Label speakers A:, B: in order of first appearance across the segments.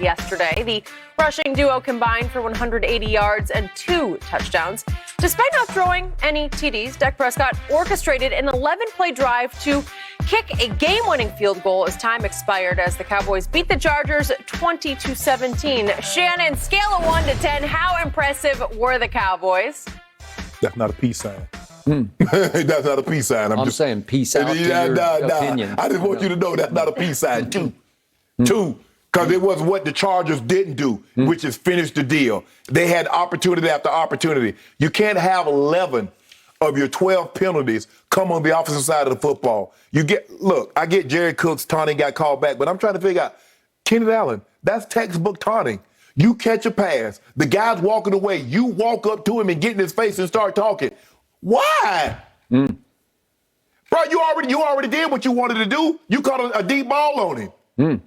A: yesterday. The rushing duo combined for 180 yards and 2 touchdowns. Despite not throwing any TDs, Dak Prescott orchestrated an 11-play drive to kick a game-winning field goal as time expired as the Cowboys beat the Chargers 20-17. Shannon, scale of 1 to 10, how impressive were the Cowboys?
B: That's not a peace sign. That's not a peace sign.
C: I'm just saying peace out to your opinion.
B: I just want you to know that's not a peace sign. Two. Because it was what the Chargers didn't do, which is finish the deal. They had opportunity after opportunity. You can't have 11 of your 12 penalties come on the offensive side of the football. I get Jerry Cook's taunting got called back, but I'm trying to figure out, Keenan Allen, that's textbook taunting. You catch a pass, the guy's walking away, you walk up to him and get in his face and start talking. Why? Bro, you already did what you wanted to do. You caught a deep ball on him.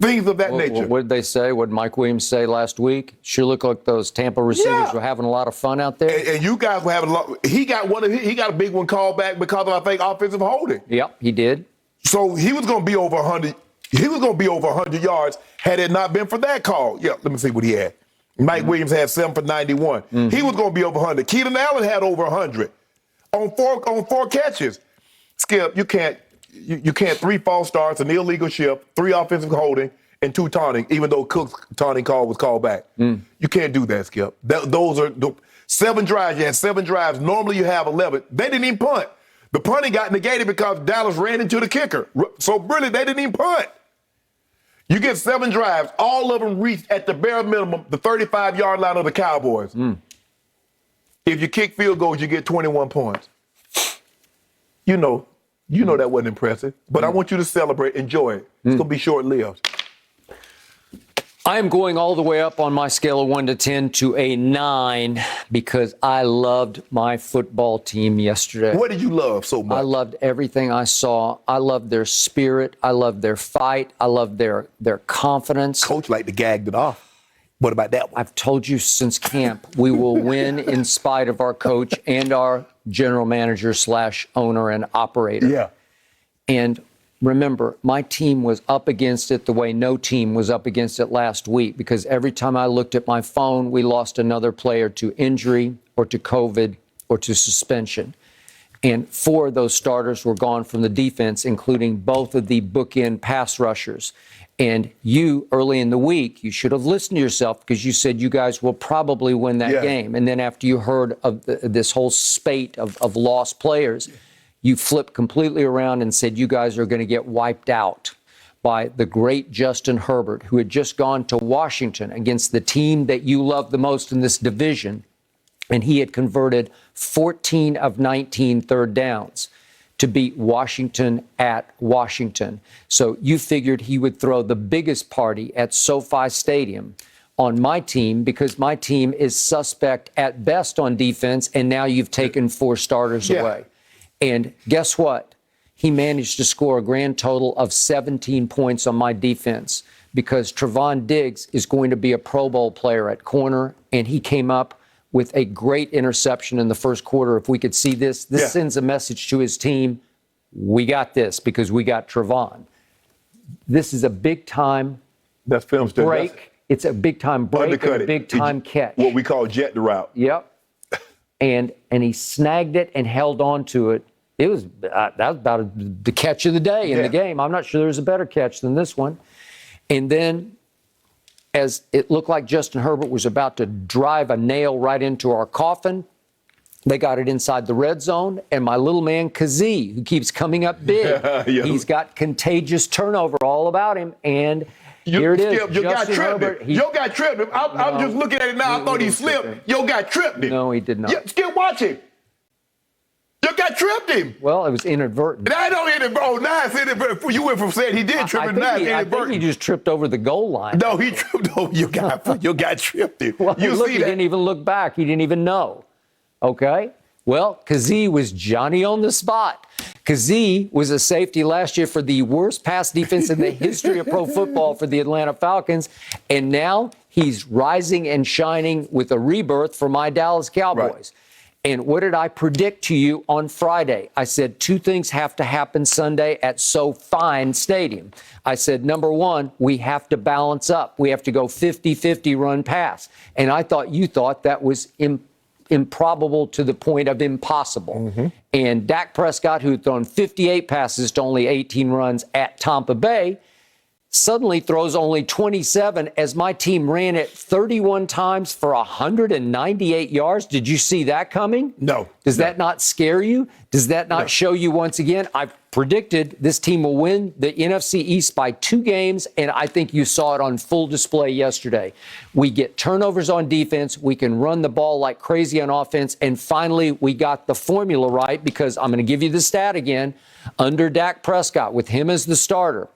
B: Things of that nature.
C: What did they say? What did Mike Williams say last week? Sure looked like those Tampa receivers were having a lot of fun out there.
B: And you guys were having a lot. He got a big one called back because of, I think, offensive holding.
C: Yep, he did.
B: So he was going to be over 100. He was going to be over 100 yards had it not been for that call. Yeah, let me see what he had. Mike Williams had 7 for 91. He was going to be over 100. Keenan Allen had over 100 on four catches. Skip, you can't 3 false starts, an illegal shift, 3 offensive holding, and 2 taunting, even though Cook's taunting call was called back. You can't do that, Skip. Those are 7 drives. You had 7 drives. Normally you have 11. They didn't even punt. The punting got negated because Dallas ran into the kicker. So really, they didn't even punt. You get 7 drives. All of them reached at the bare minimum the 35-yard line of the Cowboys. If you kick field goals, you get 21 points. You know that wasn't impressive, but I want you to celebrate, enjoy it. It's going to be short-lived.
C: I am going all the way up on my scale of 1 to 10 to a 9 because I loved my football team yesterday.
B: What did you love so much?
C: I loved everything I saw. I loved their spirit. I loved their fight. I loved their confidence.
B: Coach like to gag it off. What about that one?
C: I've told you since camp, we will win in spite of our coach and our general manager / owner and operator.
B: Yeah.
C: And remember, my team was up against it the way no team was up against it last week, because every time I looked at my phone, we lost another player to injury or to COVID or to suspension. And 4 of those starters were gone from the defense, including both of the bookend pass rushers. And you, early in the week, you should have listened to yourself because you said you guys will probably win that game. And then after you heard of this whole spate of lost players, you flipped completely around and said you guys are going to get wiped out by the great Justin Herbert, who had just gone to Washington against the team that you love the most in this division. And he had converted 14 of 19 third downs to beat Washington at Washington. So you figured he would throw the biggest party at SoFi Stadium on my team because my team is suspect at best on defense, and now you've taken 4 starters away. And guess what? He managed to score a grand total of 17 points on my defense because Trevon Diggs is going to be a Pro Bowl player at corner, and he came up with a great interception in the first quarter. If we could see this sends a message to his team. We got this because we got Trevon. This is a big-time break. It's a big-time break and a big-time catch.
B: What we call jet the route.
C: Yep. And he snagged it and held on to it. That was about the catch of the day in the game. I'm not sure there's a better catch than this one. And then as it looked like Justin Herbert was about to drive a nail right into our coffin, they got it inside the red zone, and my little man Kazee, who keeps coming up big, he's got contagious turnover all about him, and here it is.
B: Your guy tripped him. Your guy tripped him. I'm just looking at it now. I thought he slipped. Your guy tripped him.
C: No, he did not.
B: Skip, watch him. Your guy tripped him.
C: Well, it was inadvertent.
B: I know inadvertent. Oh, now it's inadvertent. You went from saying he did trip, and now it's inadvertent.
C: I think he just tripped over the goal line.
B: No, he tripped over your guy. Your guy tripped him.
C: Well,
B: you
C: look,
B: see
C: he
B: that?
C: didn't even look back. He didn't even know. Okay? Well, Kazee was Johnny on the spot. Kazee was a safety last year for the worst pass defense in the history of pro football for the Atlanta Falcons, and now he's rising and shining with a rebirth for my Dallas Cowboys. Right. And what did I predict to you on Friday? I said 2 things have to happen Sunday at SoFi Stadium. I said, number 1, we have to balance up. We have to go 50-50 run pass. And I thought you thought that was improbable to the point of impossible. And Dak Prescott, who had thrown 58 passes to only 18 runs at Tampa Bay, suddenly throws only 27 as my team ran it 31 times for 198 yards. Did you see that coming?
B: No.
C: Does that not scare you? Does that not show you once again? I've predicted this team will win the NFC East by 2 games, and I think you saw it on full display yesterday. We get turnovers on defense. We can run the ball like crazy on offense. And finally, we got the formula right, because I'm going to give you the stat again. Under Dak Prescott, with him as the starter,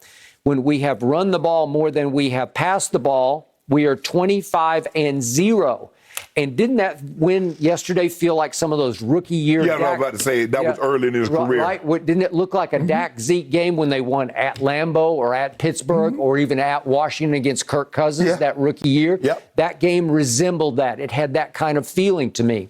C: when we have run the ball more than we have passed the ball, we are 25-0. And didn't that win yesterday feel like some of those rookie year?
B: Yeah, I was about to say that was early in his career.
C: Right? Didn't it look like a Dak Zeke game when they won at Lambeau or at Pittsburgh or even at Washington against Kirk Cousins that rookie year? That game resembled that. It had that kind of feeling to me.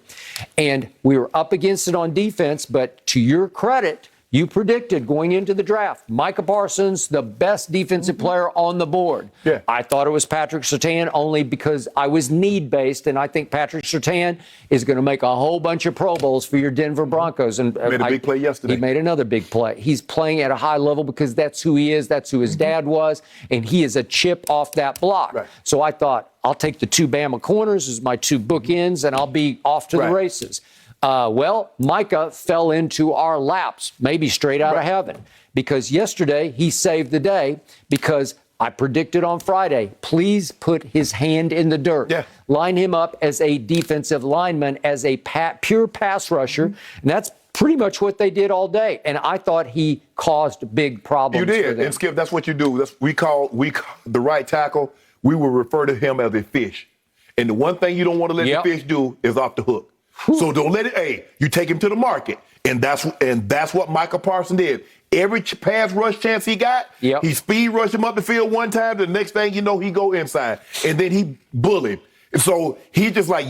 C: And we were up against it on defense, but to your credit, you predicted going into the draft, Micah Parsons, the best defensive player on the board. I thought it was Patrick Surtain only because I was need-based, and I think Patrick Surtain is going to make a whole bunch of Pro Bowls for your Denver Broncos. And
B: made a big play yesterday.
C: He made another big play. He's playing at a high level because that's who he is, that's who his dad was, and he is a chip off that block. So I thought, I'll take the 2 Bama corners as my 2 bookends, and I'll be off to the races. Well, Micah fell into our laps, maybe straight out of heaven, because yesterday he saved the day because I predicted on Friday, please put his hand in the dirt. Line him up as a defensive lineman, as a pure pass rusher, and that's pretty much what they did all day. And I thought he caused big problems.
B: You did,
C: for them.
B: and Skip, that's what you do. We call the right tackle, we will refer to him as a fish. And the one thing you don't want to let the fish do is off the hook. So don't let it, you take him to the market. And that's what Micah Parsons did. Every pass rush chance he got, he speed rushed him up the field one time. The next thing you know, he go inside. And then he bullied. So he just like,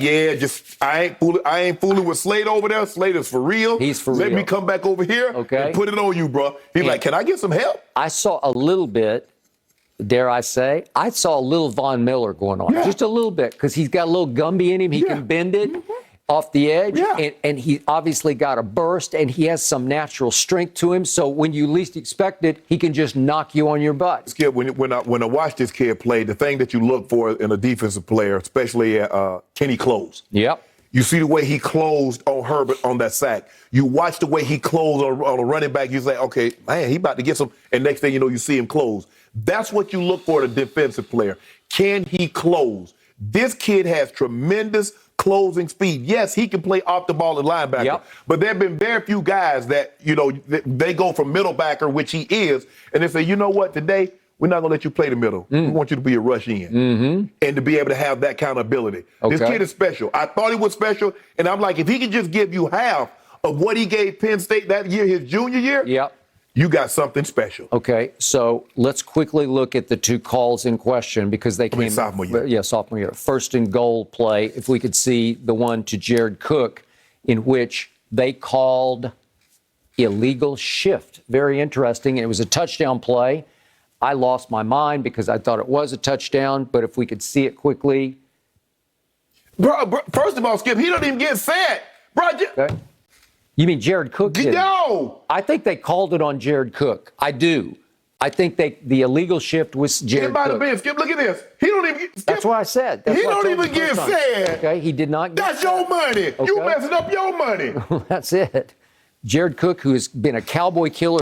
B: I ain't fooling with Slade over there. Slade is for real.
C: He's for
B: real.
C: real.
B: Let me come back over here and put it on you, bro. He's like, can I get some help?
C: I saw a little bit, dare I say, I saw a little Von Miller going on. Just a little bit, because he's got a little Gumby in him. He can bend it off the edge, and he obviously got a burst, and he has some natural strength to him. So when you least expect it, he can just knock you on your butt.
B: Skip, when I watch this kid play, the thing that you look for in a defensive player, especially can he close? You see the way he closed on Herbert on that sack. You watch the way he closed on a running back. You say, okay, man, he about to get some. And next thing you know, you see him close. That's what you look for in a defensive player. Can he close? This kid has tremendous closing speed. Yes, he can play off the ball at linebacker, but there have been very few guys that, they go from middle backer, which he is, and they say, you know what, today, we're not going to let you play the middle. We want you to be a rush in and to be able to have that kind of ability. This kid is special. I thought he was special, and I'm like, if he could just give you half of what he gave Penn State that year, his junior year, you got something special.
C: Okay, so let's quickly look at the 2 calls in question because they came.
B: Sophomore year.
C: Sophomore year. First and goal play, if we could see the one to Jared Cook, in which they called illegal shift. Very interesting. It was a touchdown play. I lost my mind because I thought it was a touchdown, but if we could see it quickly.
B: Bro, first of all, Skip, he don't even get set. Bro,
C: You mean Jared Cook did?
B: No!
C: I think they called it on Jared Cook. I do. I think the illegal shift was Jared Cook.
B: It might have been. Skip, look at this. He don't even get, Skip,
C: That's what I said. He
B: don't even get fed.
C: Okay, he did not get
B: That's your money. You messing up your money.
C: That's it. Jared Cook, who has been a Cowboy killer